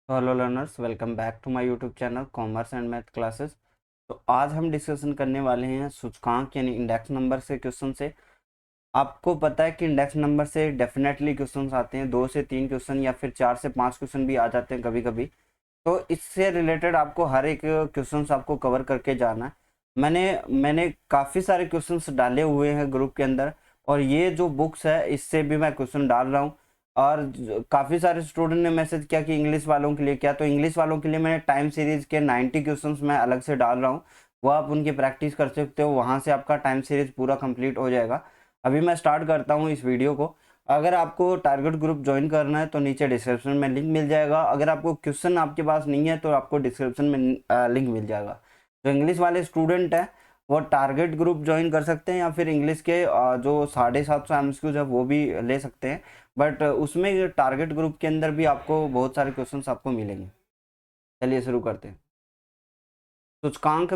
तो hello learners, welcome back to my YouTube channel commerce and math classes. तो आज हम डिस्कशन करने वाले हैं सूचकांक यानी इंडेक्स नंबर से क्वेश्चन से। आपको पता है कि इंडेक्स नंबर से डेफिनेटली क्वेश्चंस आते हैं, 2 से 3 क्वेश्चन या फिर 4 से 5 क्वेश्चन भी आ जाते हैं कभी कभी। तो इससे रिलेटेड आपको हर एक क्वेश्चंस आपको कवर करके जाना है। मैंने काफ़ी सारे क्वेश्चंस डाले हुए हैं ग्रुप के अंदर, और ये जो बुक्स है इससे भी मैं क्वेश्चन डाल रहा हूँ। और काफ़ी सारे स्टूडेंट ने मैसेज किया कि इंग्लिश वालों के लिए क्या, तो इंग्लिश वालों के लिए मैंने टाइम सीरीज के 90 क्वेश्चंस मैं अलग से डाल रहा हूँ। वो आप उनकी प्रैक्टिस कर सकते हो, वहाँ से आपका टाइम सीरीज पूरा कंप्लीट हो जाएगा। अभी मैं स्टार्ट करता हूँ इस वीडियो को। अगर आपको टारगेट ग्रुप ज्वाइन करना है तो नीचे डिस्क्रिप्शन में लिंक मिल जाएगा। अगर आपको क्वेश्चन आपके पास नहीं है तो आपको डिस्क्रिप्शन में लिंक मिल जाएगा। जो इंग्लिश वाले स्टूडेंट हैं वो टारगेट ग्रुप ज्वाइन कर सकते हैं, या फिर इंग्लिश के जो 750 एमसीक्यूज है वो भी ले सकते हैं। बट उसमें टारगेट ग्रुप के अंदर भी आपको बहुत सारे क्वेश्चंस आपको मिलेंगे। चलिए शुरू करते हैं। सूचकांक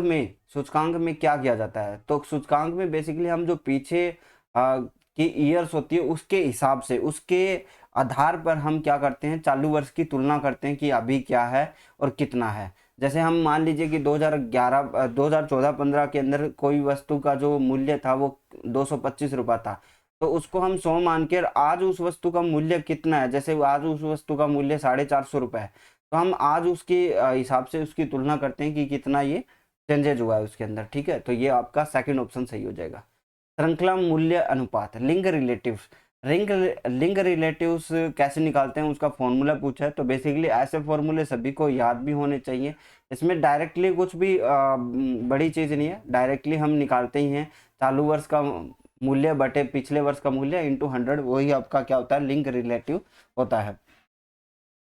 में क्या किया जाता है? तो सूचकांक में बेसिकली हम जो पीछे की ईयर्स होती है उसके हिसाब से, उसके आधार पर हम क्या करते हैं, चालू वर्ष की तुलना करते हैं कि अभी क्या है और कितना है। जैसे हम मान लीजिए कि 2014-15 के अंदर कोई वस्तु का जो मूल्य था वो 225 रुपये था। तो उसको हम 100 मान के आज उस वस्तु का मूल्य कितना है, जैसे आज उस वस्तु का मूल्य 450 रुपये है, तो हम आज उसके हिसाब से उसकी तुलना करते हैं कि कितना ये चेंजेज हुआ है उसके अंदर। ठीक है, तो ये आपका सेकंड ऑप्शन सही हो जाएगा। श्रृंखला मूल्य अनुपात, लिंक रिलेटिव्स। लिंक रिलेटिव्स कैसे निकालते हैं उसका फॉर्मूला पूछा है, तो बेसिकली ऐसे फॉर्मूले सभी को याद भी होने चाहिए। इसमें डायरेक्टली कुछ भी बड़ी चीज़ नहीं है, डायरेक्टली हम निकालते ही हैं। चालू वर्ष का मूल्य बटे पिछले वर्ष का मूल्य इंटू 100, वही आपका क्या होता है, लिंक रिलेटिव होता है।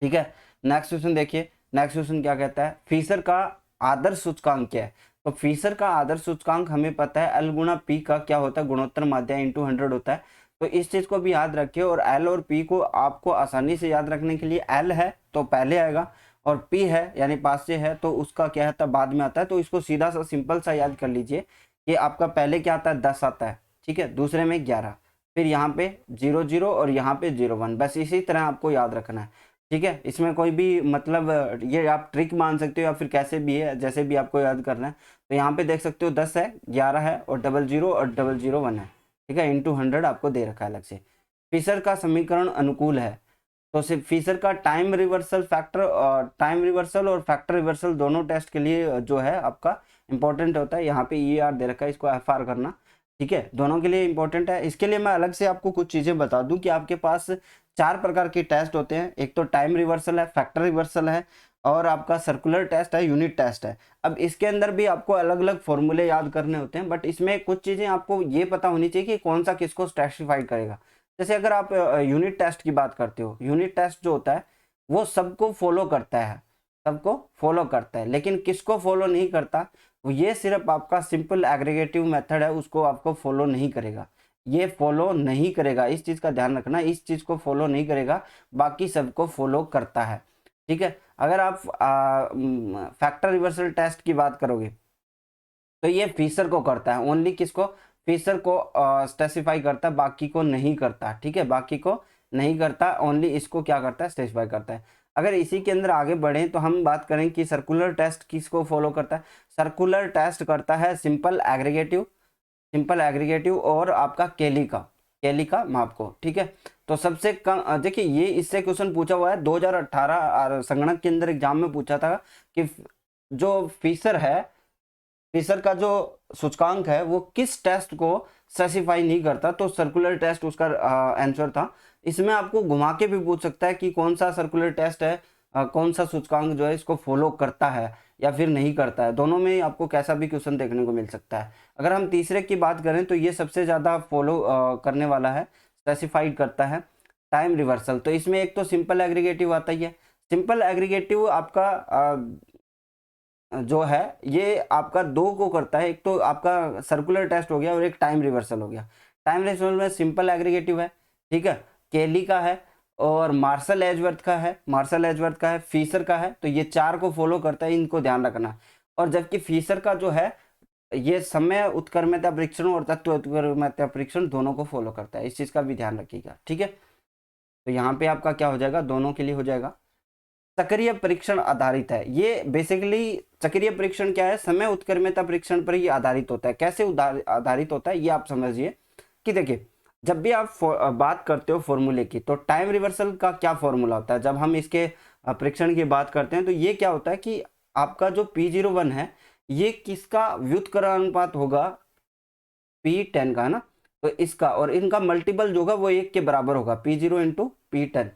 ठीक है, नेक्स्ट क्वेश्चन देखिए। नेक्स्ट क्वेश्चन क्या कहता है, फीसर का आदर्श सूचकांक क्या है? तो फीसर का आदर्श सूचकांक हमें पता है एल गुणा पी का क्या होता है, गुणोत्तर माध्य इंटू 100 होता है। तो इस चीज को भी याद रखिए, और एल और पी को आपको आसानी से याद रखने के लिए एल है तो पहले आएगा, और पी है यानी पास से है तो उसका क्या है तब बाद में आता है। तो इसको सीधा सा सिंपल सा याद कर लीजिए कि आपका पहले क्या आता है, 10 आता है। ठीक है, दूसरे में 11, फिर यहाँ पे 00 और यहाँ पे 01, बस इसी तरह आपको याद रखना है। ठीक है, इसमें कोई भी मतलब ये आप ट्रिक मान सकते हो या फिर कैसे भी है, जैसे भी आपको याद करना है। तो यहाँ पे देख सकते हो 10 है, 11 है और 00 और 001 है। ठीक है, इंटू 100 आपको दे रखा है अलग से। फिशर का समीकरण अनुकूल है, तो सिर्फ फिशर का टाइम रिवर्सल और फैक्टर रिवर्सल दोनों टेस्ट के लिए जो है आपका इंपॉर्टेंट होता है। यहाँ पे ई आर दे रखा है, इसको एफ आर करना। ठीक है, दोनों के लिए इंपॉर्टेंट है। इसके लिए मैं अलग से आपको कुछ चीजें बता दूं कि आपके पास 4 प्रकार के टेस्ट होते हैं। एक तो टाइम रिवर्सल है, फैक्टर रिवर्सल है, और आपका सर्कुलर टेस्ट है, यूनिट टेस्ट है। अब इसके अंदर भी आपको अलग अलग फॉर्मूले याद करने होते हैं, बट इसमें कुछ चीजें आपको ये पता होनी चाहिए कि कौन सा किसको स्पेसिफाई करेगा। जैसे अगर आप यूनिट टेस्ट की बात करते हो, यूनिट टेस्ट जो होता है वो सबको फॉलो करता है, सबको फॉलो करता है, लेकिन किसको फॉलो नहीं करता, वो ये सिर्फ आपका सिंपल एग्रीगेटिव मेथड है उसको आपको फॉलो नहीं करेगा। ये फॉलो नहीं करेगा, इस चीज का ध्यान रखना, इस चीज को फॉलो नहीं करेगा, बाकी सबको फॉलो करता है। ठीक है, अगर आप फैक्टर रिवर्सल टेस्ट की बात करोगे तो ये फीसर को करता है, ओनली किसको, फीसर को स्पेसिफाई करता है, बाकी को नहीं करता। ठीक है, बाकी को नहीं करता, ओनली इसको क्या करता है, स्पेसिफाई करता है। अगर इसी के अंदर आगे बढ़े तो हम बात करें कि सर्कुलर टेस्ट किसको फॉलो करता है। सर्कुलर टेस्ट करता है सिंपल एग्रीगेटिव, सिंपल एग्रीगेटिव और आपका केली का माप को। ठीक है, तो सबसे कम देखिए, ये इससे क्वेश्चन पूछा हुआ है 2018 संगणक के अंदर एग्जाम में पूछा था कि जो फीसर है, फिशर का जो सूचकांक है वो किस टेस्ट को स्पेसिफाई नहीं करता, तो सर्कुलर टेस्ट उसका आंसर था। इसमें आपको घुमा के भी पूछ सकता है कि कौन सा सर्कुलर टेस्ट है, कौन सा सूचकांक जो है इसको फॉलो करता है या फिर नहीं करता है। दोनों में आपको कैसा भी क्वेश्चन देखने को मिल सकता है। अगर हम तीसरे की बात करें तो ये सबसे ज़्यादा फॉलो करने वाला है, स्पेसिफाइड करता है टाइम रिवर्सल। तो इसमें एक तो सिंपल एग्रीगेटिव आता ही है। सिंपल एग्रीगेटिव आपका जो है ये आपका दो को करता है, एक तो आपका सर्कुलर टेस्ट हो गया और एक टाइम रिवर्सल हो गया। टाइम रिवर्सल में सिंपल एग्रीगेटिव है, ठीक है, केली का है और मार्शल एजवर्थ का है, फीसर का है। तो ये 4 को फॉलो करता है, इनको ध्यान रखना। और जबकि फीसर का जो है ये समय उत्क्रमता परीक्षण और तत्व उत्क्रमता परीक्षण दोनों को फॉलो करता है, इस चीज का भी ध्यान रखिएगा। ठीक है, तो यहाँ पे आपका क्या हो जाएगा, दोनों के लिए हो जाएगा। चक्रीय परीक्षण आधारित है। ये बेसिकली चक्रीय परीक्षण क्या है, समय उत्क्रमता परीक्षण पर ही आधारित होता है। कैसे आधारित होता है ये आप समझिए कि देखिए, जब भी आप बात करते हो फॉर्मूले की, तो टाइम रिवर्सल का क्या फॉर्मूला होता है। जब हम इसके परीक्षण की बात करते हैं तो ये क्या होता है कि आपका जो P01 है ये किसका व्युत्क्रम अनुपात होगा, P10 का, है ना। तो इसका और इनका मल्टीपल जो होगा वो 1 के बराबर होगा, P0 इंटू P10,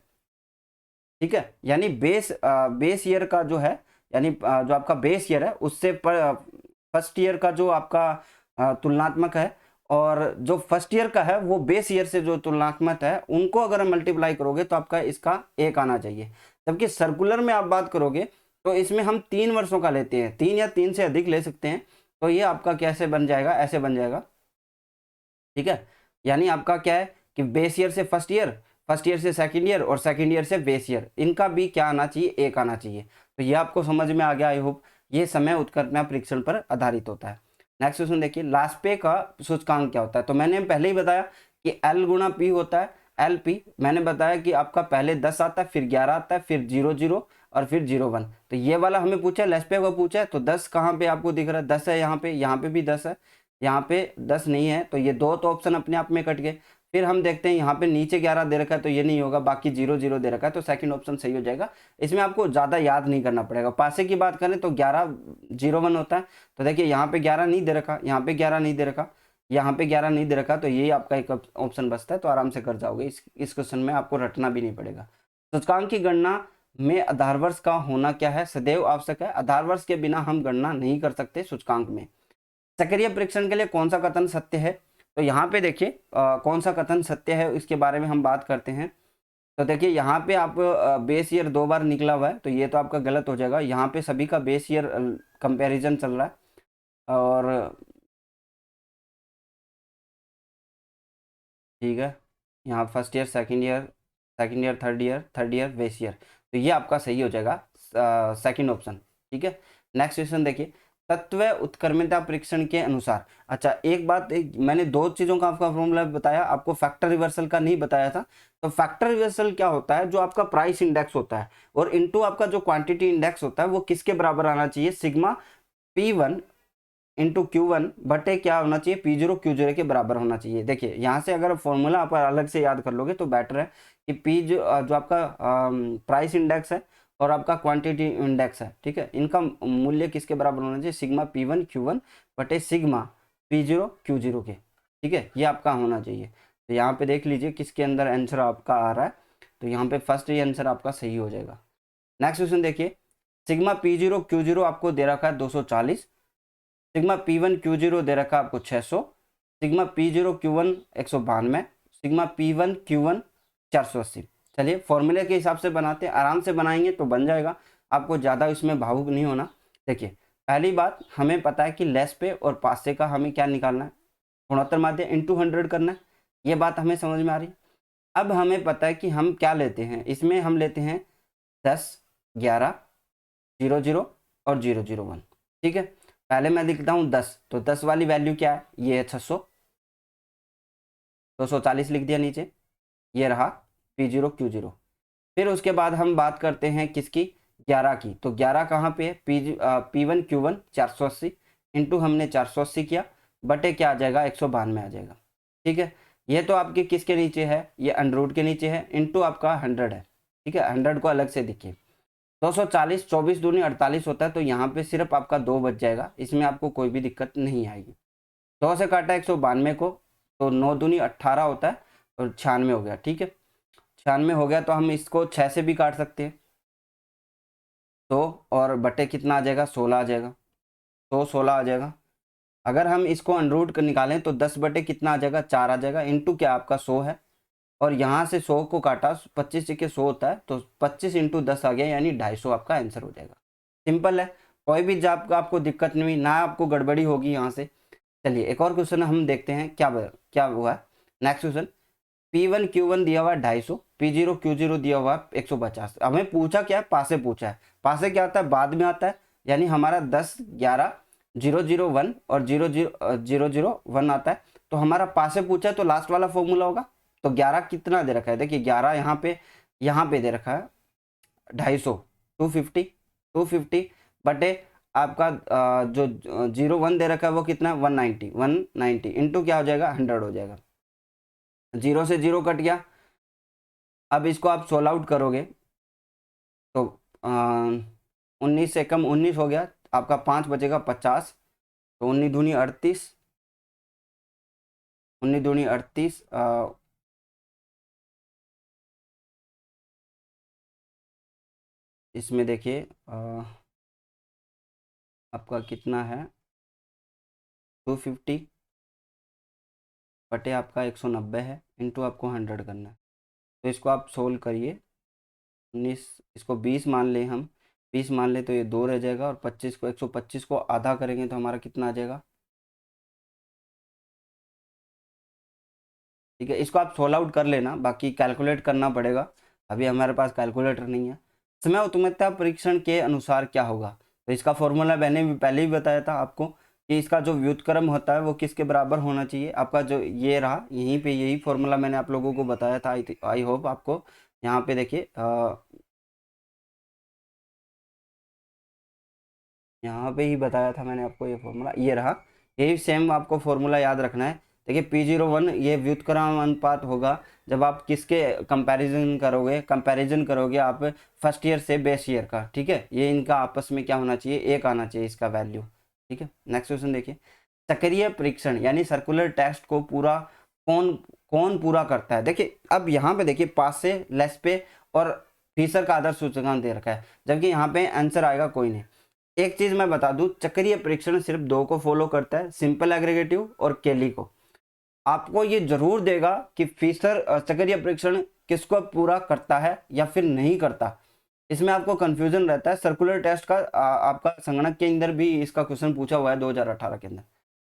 ठीक है। यानी बेस ईयर का जो है, यानी जो आपका बेस ईयर है उससे फर्स्ट ईयर का जो आपका तुलनात्मक है, और जो फर्स्ट ईयर का है वो बेस ईयर से जो तुलनात्मक है, उनको अगर मल्टीप्लाई करोगे तो आपका इसका 1 आना चाहिए। जबकि सर्कुलर में आप बात करोगे तो इसमें हम 3 वर्षों का लेते हैं, 3 या 3 से अधिक ले सकते हैं। तो ये आपका कैसे बन जाएगा, ऐसे बन जाएगा, ठीक है। यानी आपका क्या है कि बेस ईयर से फर्स्ट ईयर, फर्स्ट ईयर से सेकंड ईयर, और सेकंड ईयर से बेस ईयर, इनका भी क्या आना चाहिए, 1 आना चाहिए। तो ये आपको समझ में आ गया, आई होप। ये समय उत्क्रमण परीक्षण पर आधारित होता है। नेक्स्ट क्वेश्चन देखिए, लास्पे का सूचकांक क्या होता है। तो मैंने पहले ही बताया कि L गुणा P होता है, LP। मैंने बताया कि आपका पहले 10 आता है, फिर 11 आता है, फिर 00 और फिर 01। तो ये वाला हमें पूछा है, लास्पे को पूछा है। तो 10 कहाँ पे आपको दिख रहा है, 10 है यहाँ पे भी 10 है, यहाँ पे 10 नहीं है। तो ये दो तो ऑप्शन अपने आप में कट गए। फिर हम देखते हैं यहाँ पे नीचे 11 दे रखा है तो ये नहीं होगा, बाकी 00 दे रखा है, तो सेकंड ऑप्शन सही हो जाएगा। इसमें आपको ज़्यादा याद नहीं करना पड़ेगा। पासे की बात करें तो 1101 होता है। तो देखिए यहाँ पे 11 नहीं दे रखा, यहाँ पे 11 नहीं दे रखा, यहाँ पे 11 नहीं दे रखा, तो यही आपका एक ऑप्शन बचता है। तो आराम से कर जाओगे, इस क्वेश्चन में आपको रटना भी नहीं पड़ेगा। सूचकांक की गणना में आधार वर्ष का होना क्या है, सदैव आवश्यक है। आधार वर्ष के बिना हम गणना नहीं कर सकते सूचकांक में। चक्रीय परीक्षण के लिए कौन सा कथन सत्य है। तो यहाँ पे देखिए कौन सा कथन सत्य है इसके बारे में हम बात करते हैं। तो देखिए यहाँ पे आप बेस ईयर 2 बार निकला हुआ है, तो ये तो आपका गलत हो जाएगा। यहाँ पे सभी का बेस ईयर कंपैरिजन चल रहा है, और ठीक है, यहाँ first year, second year, second year, third year base year. तो ये आपका सही हो जाएगा सेकंड ऑप्शन, ठीक है। नेक्स्ट क्वेश्चन देखिए, तत्व उत्क्रमणिता परीक्षण के अनुसार। अच्छा, एक बात, मैंने 2 चीज़ों का आपका फॉर्मूला बताया, आपको फैक्टर रिवर्सल का नहीं बताया था। तो फैक्टर रिवर्सल क्या होता है, जो आपका प्राइस इंडेक्स होता है और इनटू आपका जो क्वांटिटी इंडेक्स होता है, वो किसके बराबर आना चाहिए, सिग्मा P1 इंटू Q1 बटे क्या होना चाहिए, P0 Q0 के बराबर होना चाहिए। देखिए यहाँ से अगर फॉर्मूला आप अलग से याद कर लोगे तो बेटर है कि P जो आपका प्राइस इंडेक्स है और आपका क्वांटिटी इंडेक्स है, ठीक है, इनका मूल्य किसके बराबर होना चाहिए, सिग्मा P1 Q1 बटे सिग्मा P0 Q0 के, ठीक है, ये आपका होना चाहिए। तो यहाँ पे देख लीजिए किसके अंदर आंसर आपका आ रहा है। तो यहाँ पे फर्स्ट ही आंसर आपका सही हो जाएगा। नेक्स्ट क्वेश्चन देखिए, सिग्मा P0 Q0 आपको दे रखा है 240, सिग्मा P1 Q0 दे रखा है आपको 600, sigma P0 Q1 192, sigma P1 Q1 480। चलिए फॉर्मूले के हिसाब से बनाते हैं, आराम से बनाएंगे तो बन जाएगा, आपको ज़्यादा इसमें भावुक नहीं होना। देखिए पहली बात, हमें पता है कि लेस पे और पासे का हमें क्या निकालना है, गुणोत्तर माध्य इंटू 100 करना है, ये बात हमें समझ में आ रही है। अब हमें पता है कि हम क्या लेते हैं, इसमें हम लेते हैं 10, 11, 00 और 001, ठीक है। पहले मैं लिखता हूँ 10, तो 10 वाली वैल्यू क्या है, ये है 600, 240 लिख दिया नीचे, ये रहा P0 Q0। फिर उसके बाद हम बात करते हैं किसकी, 11 की। तो 11 कहाँ पे है, P1 Q1 480 इंटू हमने 480 किया, बटे क्या आ जाएगा, 192 आ जाएगा, ठीक है। ये तो आपके किसके नीचे है, ये अंडर के नीचे है, इंटू आपका 100 है, ठीक है। 100 को अलग से देखिए, 240, 24 दूनी 48 होता है, तो यहाँ पे सिर्फ आपका 2 बच जाएगा, इसमें आपको कोई भी दिक्कत नहीं आएगी। 100 से काटा 192 को, तो 9 दूनी 18 होता है और 96 हो गया, ठीक है। 96 हो गया, तो हम इसको 6 से भी काट सकते हैं, तो और बटे कितना आ जाएगा, 16 आ जाएगा, तो 16 आ जाएगा। अगर हम इसको अनरूट कर निकालें तो 10 बटे कितना आ जाएगा, 4 आ जाएगा, इंटू क्या आपका 100 है, और यहाँ से 100 को काटा, 25 के 100 होता है, तो 25 इंटू 10 आ गया, यानी 250 आपका आंसर हो जाएगा। सिंपल है, कोई भी जब का आपको दिक्कत नहीं हुई ना, आपको गड़बड़ी होगी यहाँ से। चलिए एक और क्वेश्चन हम देखते हैं क्या हुआ है। नेक्स्ट क्वेश्चन, P1 Q1 दिया हुआ है 250, P0 Q0 दिया हुआ है 150। हमें पूछा क्या है, पासे पूछा है। पासे क्या आता है, बाद में आता है, यानी हमारा 10, 11, 001 और 001 आता है। तो हमारा पासे पूछा है तो लास्ट वाला फॉर्मूला होगा। तो 11 कितना दे रखा है, देखिए 11 यहाँ पे दे रखा है 250, 250 बटे आपका जो 01 दे रखा है वो कितना 190 इंटू क्या हो जाएगा 100 हो जाएगा। 0 से 0 कट गया। अब इसको आप सोल्व आउट करोगे तो 19 से कम 19 हो गया, आपका 5 बचेगा 50, तो 19 दूनी 38, 19 दूनी 38, इसमें देखिए आपका कितना है 250 बटे आपका 190 है, इंटू आपको 100 करना है। तो इसको आप सोल्व करिए। 19 इसको 20 मान लें हम, 20 मान ले तो ये 2 रह जाएगा, और 25 को 125 को आधा करेंगे तो हमारा कितना आ जाएगा। ठीक है, इसको आप सोल्व आउट कर लेना, बाकी कैलकुलेट करना पड़ेगा, अभी हमारे पास कैलकुलेटर नहीं है। समय उत्तमता परीक्षण के अनुसार क्या होगा, तो इसका फॉर्मूला मैंने भी पहले ही बताया था आपको कि इसका जो व्युत्क्रम होता है वो किसके बराबर होना चाहिए। आपका जो ये रहा, यहीं पे यही फॉर्मूला मैंने आप लोगों को बताया था। आई होप आपको यहाँ पे देखिए यहाँ पे ही बताया था मैंने आपको, ये फॉर्मूला ये रहा, यही सेम आपको फॉर्मूला याद रखना है। देखिए P01 ये व्युत्क्रम अनुपात होगा जब आप किसके कंपैरिजन करोगे आप फर्स्ट ईयर से बेस ईयर का। ठीक है, ये इनका आपस में क्या होना चाहिए, एक आना चाहिए इसका वैल्यू। ठीक है, नेक्स्ट क्वेश्चन देखिए, चक्रीय परीक्षण यानी सर्कुलर टेस्ट को पूरा कौन कौन पूरा करता है। देखिए अब यहाँ पे देखिए पास से लेस पे और फीसर का आदर्श सूचकांक दे रखा है, जबकि यहाँ पे आंसर आएगा कोई नहीं। एक चीज मैं बता दूं, चक्रीय परीक्षण सिर्फ दो को फॉलो करता है, सिंपल एग्रीगेटिव और केली को। आपको ये जरूर देगा कि फीसर चक्रीय परीक्षण किसको पूरा करता है या फिर नहीं करता, इसमें आपको कंफ्यूजन रहता है। सर्कुलर टेस्ट का आपका संगणक के अंदर भी इसका क्वेश्चन पूछा हुआ है 2018 के अंदर।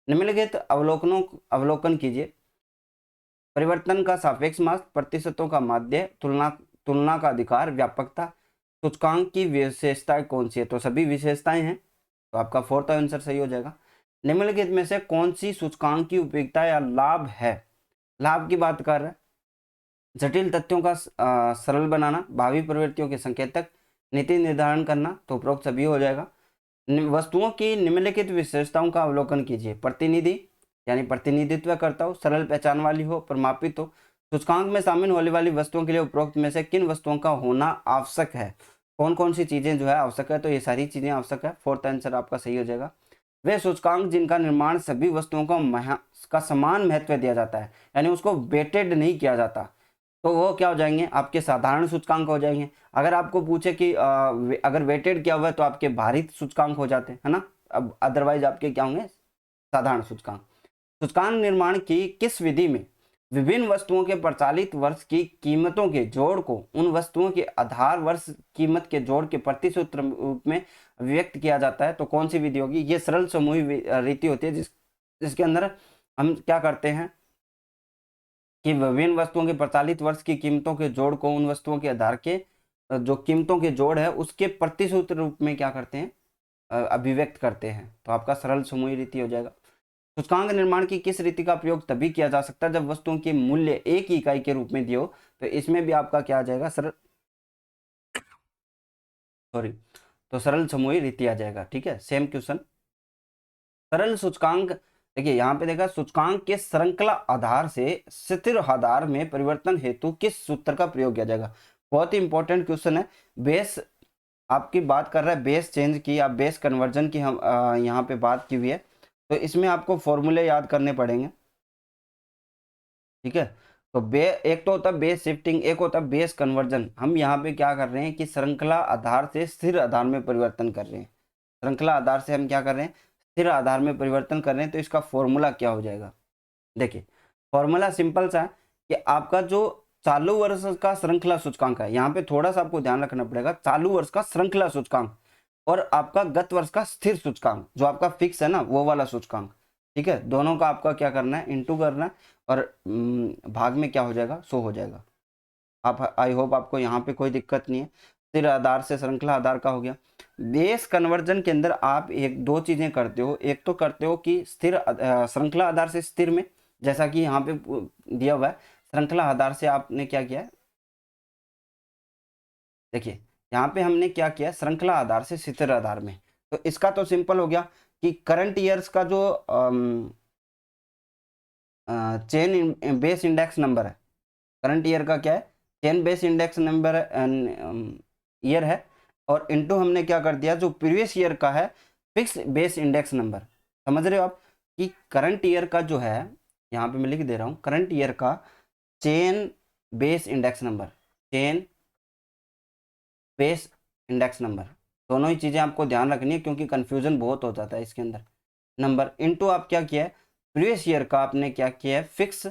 निम्नलिखित अवलोकन कीजिए, परिवर्तन का सापेक्ष मास, प्रतिशतों का माध्य, तुलना तुलना का अधिकार, व्यापकता, सूचकांक की विशेषताएं कौन सी है, तो सभी विशेषताएं हैं, तो आपका फोर्थ आंसर सही हो जाएगा। निम्नलिखित में से कौन सी सूचकांक की उपयोगिता या लाभ है, लाभ की बात कर रहा है। जटिल तथ्यों का सरल बनाना, भावी प्रवृत्तियों के संकेतक, नीति निर्धारण करना, तो उपरोक्त सभी हो जाएगा। वस्तुओं की निम्नलिखित विशेषताओं का अवलोकन कीजिए, प्रतिनिधि यानी प्रतिनिधित्व करता हो, सरल पहचान वाली हो, प्रमापित हो। सूचकांक में शामिल होने वाली वस्तुओं के लिए उपरोक्त में से किन वस्तुओं का होना आवश्यक है, कौन कौन सी चीजें जो है आवश्यक है, तो ये सारी चीजें आवश्यक है, फोर्थ आंसर आपका सही हो जाएगा। वे सूचकांक जिनका निर्माण सभी वस्तुओं का समान महत्व दिया जाता है, यानी उसको वेटेड नहीं किया जाता, तो वो क्या हो जाएंगे, आपके साधारण सूचकांक हो जाएंगे। अगर आपको पूछे कि अगर वेटेड किया हुआ है तो आपके भारित सूचकांक हो जाते हैं, है ना। अब अदरवाइज आपके क्या होंगे, साधारण सूचकांक। सूचकांक निर्माण की किस विधि में विभिन्न वस्तुओं के प्रचलित वर्ष की कीमतों के जोड़ को उन वस्तुओं के आधार वर्ष कीमत के जोड़ के प्रतिसूत्र रूप में व्यक्त किया जाता है, तो कौन सी विधि होगी। ये सरल समूही रीति होती है जिसके अंदर हम क्या करते हैं कि विभिन्न वस्तुओं के प्रचलित वर्ष की कीमतों के जोड़ को उन वस्तुओं के आधार के जो कीमतों के जोड़ है उसके प्रतिसूत्र रूप में क्या करते हैं, अभिव्यक्त करते हैं, तो आपका सरल समूही रीति हो जाएगा। सूचकांक निर्माण की किस रीति का प्रयोग तभी किया जा सकता है जब वस्तुओं के मूल्य एक इकाई के रूप में दिए हो, तो इसमें भी आपका क्या आ जाएगा, तो सरल समूही रीति आ जाएगा। ठीक है, सेम क्वेश्चन। सरल सूचकांक, देखिए यहाँ पे देखा, सूचकांक के श्रृंखला आधार से स्थिर आधार में परिवर्तन हेतु किस सूत्र का प्रयोग किया जाएगा। बहुत ही इंपॉर्टेंट क्वेश्चन है। बेस आपकी बात कर रहा है, बेस चेंज की, आप बेस कन्वर्जन की हम यहाँ पे बात की हुई है, तो इसमें आपको फॉर्मूले याद करने पड़ेंगे। ठीक है, तो एक तो होता है बेस शिफ्टिंग, एक होता है बेस कन्वर्जन। हम यहाँ पे क्या कर रहे हैं कि श्रृंखला आधार से स्थिर आधार में परिवर्तन कर रहे हैं, श्रृंखला आधार से हम क्या कर रहे हैं, स्थिर आधार में परिवर्तन कर रहे हैं। तो इसका फॉर्मूला क्या हो जाएगा, देखिए फॉर्मूला सिंपल सा है कि आपका जो चालू वर्ष का श्रृंखला सूचकांक है, यहाँ पे थोड़ा सा आपको ध्यान रखना पड़ेगा, चालू वर्ष का श्रृंखला सूचकांक और आपका गत वर्ष का स्थिर सूचकांक जो आपका फिक्स है ना, वो वाला सूचकांक। ठीक है, दोनों का आपका क्या करना है, इंटू करना है, और भाग में क्या हो जाएगा, 100 हो जाएगा। आप आई होप आपको यहाँ पे कोई दिक्कत नहीं है। स्थिर आधार से श्रृंखला आधार का हो गया। बेस कन्वर्जन के अंदर आप एक दो चीजें करते हो, एक तो करते हो कि स्थिर श्रृंखला आधार से स्थिर में, जैसा कि यहाँ पे दिया हुआ है, श्रृंखला आधार से आपने क्या किया है, देखिए यहाँ पे हमने क्या किया, श्रृंखला आधार से स्थिर आधार में। तो इसका तो सिंपल हो गया कि करंट ईयर्स का जो चेन बेस इंडेक्स नंबर है, करंट ईयर का क्या है, chain base index number year है, और इनटू हमने क्या कर दिया, जो प्रीवियस ईयर का है फिक्स बेस इंडेक्स नंबर। समझ रहे हो आप कि करंट ईयर का जो है, यहाँ पे मैं लिख दे रहा हूँ, करंट ईयर का chain base index number, chain base index number, दोनों ही चीज़ें आपको ध्यान रखनी है क्योंकि कंफ्यूजन बहुत हो जाता है इसके अंदर। नंबर इनटू आप क्या किया है, प्रीवियस ईयर का आपने क्या किया है, फिक्स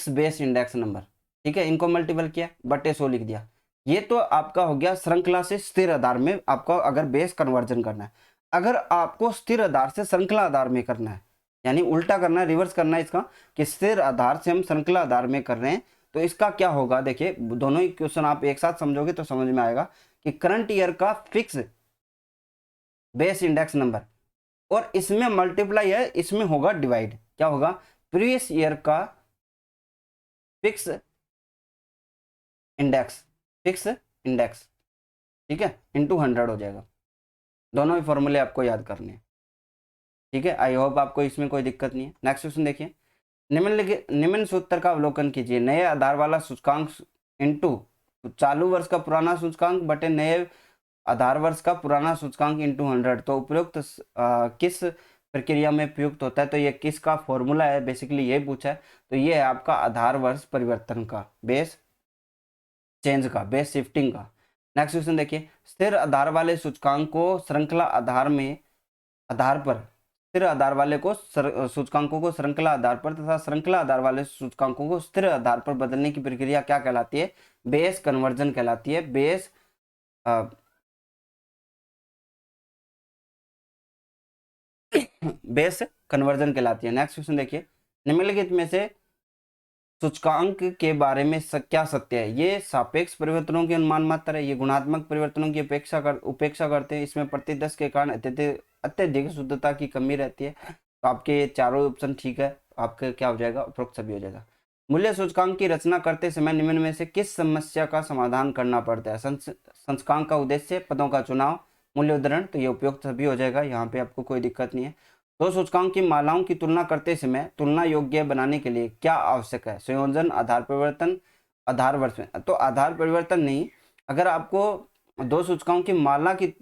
बेस इंडेक्स नंबर। ठीक है, इनको मल्टीपल किया, बटे 100 लिख दिया। ये तो आपका हो गया श्रृंखला से स्थिर आधार में आपको अगर बेस कन्वर्जन करना है। अगर आपको स्थिर आधार से श्रृंखला आधार में करना है, यानी उल्टा करना है, रिवर्स करना है इसका, कि स्थिर आधार से हम श्रृंखला आधार में कर रहे हैं, तो इसका क्या होगा, देखिए दोनों ही क्वेश्चन आप एक साथ समझोगे तो समझ में आएगा कि करंट ईयर का फिक्स बेस इंडेक्स नंबर, और इसमें मल्टीप्लाई है, इसमें होगा डिवाइड, क्या होगा, प्रीवियस ईयर का फिक्स इंडेक्स, फिक्स इंडेक्स, ठीक है, इंटू 100 हो जाएगा। दोनों ही फॉर्मूले आपको याद करने हैं। ठीक है, आई होप आपको इसमें कोई दिक्कत नहीं है। नेक्स्ट क्वेश्चन देखिए, निम्न सूत्र का अवलोकन कीजिए, नए आधार वाला सूचकांक इंटू चालू वर्ष का पुराना सूचकांक बटे नए आधार वर्ष का पुराना सूचकांक इंटू 100, तो उपयुक्त किस प्रक्रिया में प्रयुक्त होता है, तो ये किसका फॉर्मूला है, बेसिकली ये पूछा है। तो ये है आपका आधार वर्ष परिवर्तन का, बेस चेंज का, बेस शिफ्टिंग का। नेक्स्ट क्वेश्चन देखिए, स्थिर आधार वाले सूचकांक को श्रृंखला आधार में आधार पर, स्थिर आधार वाले को सूचकांकों को श्रृंखला आधार पर तथा श्रृंखला आधार वाले सूचकांकों को स्थिर आधार पर बदलने की प्रक्रिया क्या कहलाती है, बेस कन्वर्जन कहलाती है, बेस बेस कन्वर्जन कहलाती है। नेक्स्ट क्वेश्चन देखिए, निम्नलिखित में से सूचकांक के बारे में क्या सत्य है, ये सापेक्ष परिवर्तनों के अनुमान मात्र है, ये गुणात्मक परिवर्तनों की उपेक्षा करते हैं, इसमें प्रतिदश के कारण अत्यधिक शुद्धता की कमी रहती है। तो आपके चारों ऑप्शन ठीक है, आपका क्या हो जाएगा, उपरोक्त सभी हो जाएगा। मूल्य सूचकांक की रचना करते समय निम्न में से किस समस्या का समाधान करना पड़ता है, सूचकांक का उद्देश्य, पदों का चुनाव, मूल्य उद्धरण, तो ये उपयुक्त सभी हो जाएगा, यहाँ पे आपको कोई दिक्कत नहीं है। दो सूचकांक की मालाओं की तुलना करते समय तुलना योग्य बनाने के लिए क्या आवश्यक है, संयोजन, आधार परिवर्तन, आधार वर्ष में, तो आधार परिवर्तन नहीं, अगर आपको दो सूचकांकों की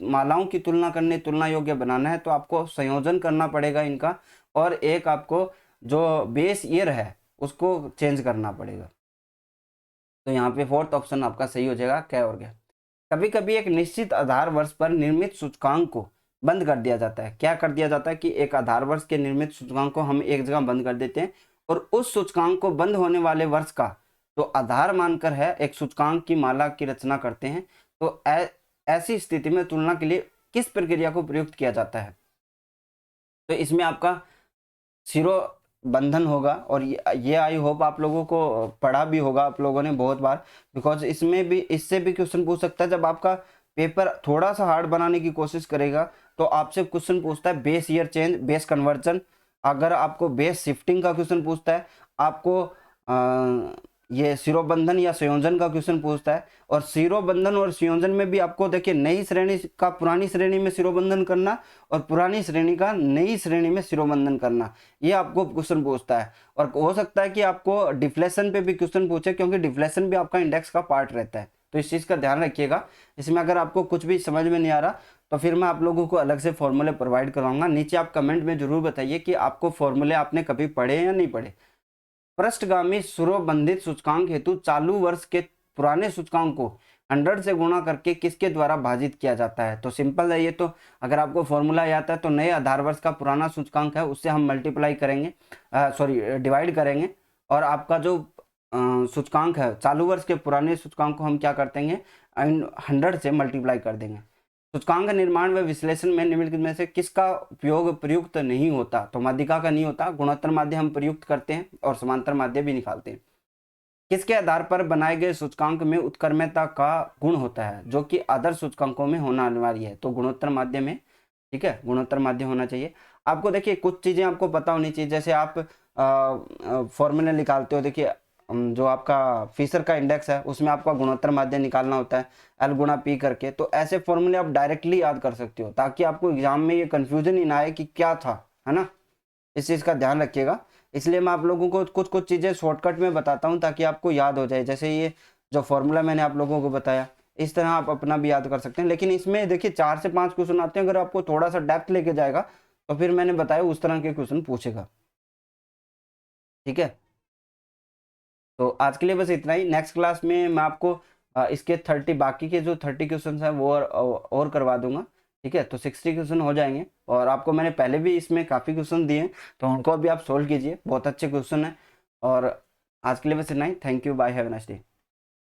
मालाओं की तुलना करने, तुलना योग्य बनाना है, तो आपको संयोजन करना पड़ेगा इनका, और एक आपको जो बेस ईयर है उसको चेंज करना पड़ेगा। तो यहाँ पे फोर्थ ऑप्शन आपका सही हो जाएगा, क्या हो गया। कभी कभी एक निश्चित आधार वर्ष पर निर्मित सूचकांक को बंद कर दिया जाता है, क्या कर दिया जाता है कि एक आधार वर्ष के निर्मित सूचकांक को हम एक जगह बंद कर देते हैं, और उस सूचकांक को बंद होने वाले वर्ष का तो आधार मानकर है एक सूचकांक की माला की रचना करते हैं। तो ऐसी स्थिति में तुलना के लिए किस प्रक्रिया को प्रयुक्त किया जाता है, तो इसमें आपका सिरो बंधन होगा, और ये आई होप आप लोगों को पढ़ा भी होगा आप लोगों ने बहुत बार, बिकॉज इसमें भी, इससे भी क्वेश्चन पूछ सकता है। जब आपका पेपर थोड़ा सा हार्ड बनाने की कोशिश करेगा तो आपसे क्वेश्चन पूछता है base year change, base conversion, अगर आपको बेस शिफ्टिंग का क्वेश्चन पूछता है, आपको ये सिरोबंधन या संयोजन का क्वेश्चन पूछता है, और सिरोबंधन और संयोजन में भी आपको देखिए नई श्रेणी का पुरानी श्रेणी में सिरोबंधन करना, और पुरानी श्रेणी का नई श्रेणी में सिरोबंधन करना, ये आपको क्वेश्चन पूछता है। और हो सकता है कि आपको डिफ्लेशन पे भी क्वेश्चन पूछे, क्योंकि डिफ्लेशन भी आपका इंडेक्स का पार्ट रहता है, तो इस चीज़ का ध्यान रखिएगा। इसमें अगर आपको कुछ भी समझ में नहीं आ रहा तो फिर मैं आप लोगों को अलग से फॉर्मूले प्रोवाइड करवाऊंगा। नीचे आप कमेंट में जरूर बताइए कि आपको फॉर्मूले आपने कभी पढ़े या नहीं पढ़े। पृष्ठगामी सिरोबंधित सूचकांक हेतु चालू वर्ष के पुराने सूचकांक को 100 से गुणा करके किसके द्वारा भाजित किया जाता है, तो सिंपल है ये तो, अगर आपको फॉर्मूला याद है तो नए आधार वर्ष का पुराना सूचकांक है उससे हम मल्टीप्लाई करेंगे, डिवाइड करेंगे, और आपका जो सूचकांक है चालू वर्ष के पुराने सूचकांक को हम क्या कर देंगे, 100 से मल्टीप्लाई कर देंगे। सूचकांक निर्माण व विश्लेषण में निम्नलिखित में से किसका उपयोग प्रयुक्त नहीं होता, तो माध्यिका का नहीं होता, गुणोत्तर माध्य हम प्रयुक्त करते हैं और समांतर माध्य भी निकालते हैं। किसके आधार पर बनाए गए सूचकांक में उत्क्रमता का गुण होता है, जो कि आदर्श सूचकांकों में होना अनिवार्य है, तो गुणोत्तर माध्य में, ठीक है, गुणोत्तर माध्य होना चाहिए। आपको देखिए कुछ चीजें आपको पता होनी चाहिए, जैसे आप फॉर्मूला निकालते हो, देखिए जो आपका फिशर का इंडेक्स है उसमें आपका गुणोत्तर माध्य निकालना होता है एल गुणा पी करके, तो ऐसे फॉर्मूले आप डायरेक्टली याद कर सकते हो ताकि आपको एग्जाम में ये कंफ्यूजन ही ना आए कि क्या था, है ना। इस चीज़ का ध्यान रखिएगा। इसलिए मैं आप लोगों को कुछ कुछ चीज़ें शॉर्टकट में बताता हूँ ताकि आपको याद हो जाए। जैसे ये जो फॉर्मूला मैंने आप लोगों को बताया, इस तरह आप अपना भी याद कर सकते हैं। लेकिन इसमें देखिए 4 से 5 क्वेश्चन आते हैं, अगर आपको थोड़ा सा डेप्थ लेके जाएगा तो फिर मैंने बताया उस तरह के क्वेश्चन पूछेगा। ठीक है, तो आज के लिए बस इतना ही। नेक्स्ट क्लास में मैं आपको इसके 30 बाकी के जो 30 क्वेश्चन हैं वो और करवा दूंगा। ठीक है, तो 60 क्वेश्चन हो जाएंगे। और आपको मैंने पहले भी इसमें काफ़ी क्वेश्चन दिए हैं, तो उनको भी आप सोल्व कीजिए, बहुत अच्छे क्वेश्चन हैं। और आज के लिए बस इतना ही। Thank you, bye, have a nice day.